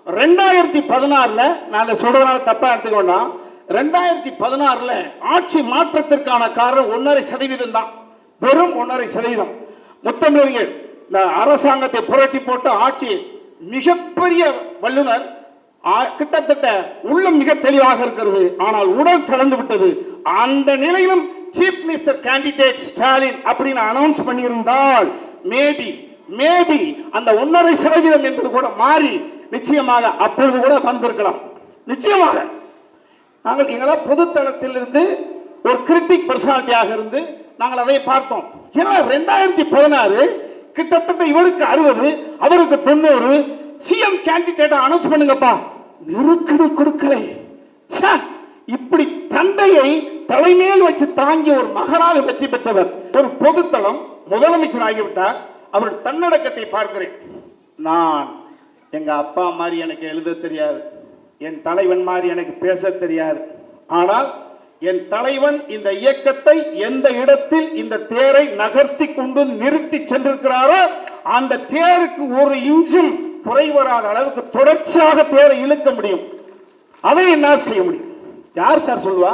2016 நான் சொல்றதுனால தப்பா எடுத்துக்க வேண்டாம். 2016 ஆட்சி மாற்றத்திற்கான காரணம் 1.5% தான், வெறும் 1.5%. முத்தமிழர்கள் இந்த அரசாங்கத்தை புரட்டி போட்டு ஆட்சி மிகப்பெரிய வல்லுநர், கிட்டத்தட்ட உள்ளம் மிக தெளிவாக இருக்கிறது, ஆனால் உடல் தளர்ந்து விட்டது. அந்த நிலையிலும் சீஃப் மினிஸ்டர் கேண்டிடேட் ஸ்டாலின் அப்படின்னு அனௌன்ஸ் பண்ணியிருந்தால் மேபி அந்த 1.5% என்பது கூட மாறி நிச்சயமாக அப்பொழுது கூட வந்திருக்கலாம். நிச்சயமாக நாங்கள் எங்களால் பொதுத்தளத்தில் இருந்து ஒரு கிரிட்டிக் பர்சனாலிட்டியாக இருந்து நாங்கள் அதை பார்த்தோம். ஏன்னா 2016 கிட்டத்தட்ட இவருக்கு 60 அவருக்கு 90 சிஎம் கேண்டிடேட் அனௌன்ஸ் பண்ணுங்கப்பா, நெருக்கடி கொடுக்கலை. இப்படி தந்தையை தலைமையில் வச்சு தாங்கிய ஒரு மகனாக வெற்றி பெற்றவர். ஒரு பொதுத்தளம் முதலமைச்சர் ஆகிவிட்டார். அவர் தன்னடக்கத்தை பார்க்கிறேன். நான் எங்க அப்பா மாதிரி எனக்கு எழுத தெரியாது, என் தலைவன் மாதிரி எனக்கு பேச தெரியாது. ஆனால் என் தலைவன் இந்த இயக்கத்தை எந்த இடத்தில் இந்த தேரை நகர்த்தி கொண்டு நிறுத்தி சென்றிருக்கிறாரோ அந்த தேருக்கு ஒரு இன்ச்சும் குறைவராத அளவுக்கு தொடர்ச்சியாக தேரை இழுக்க முடியும். அதை என்ன செய்ய முடியும்? யார் சார் சொல்லுவா?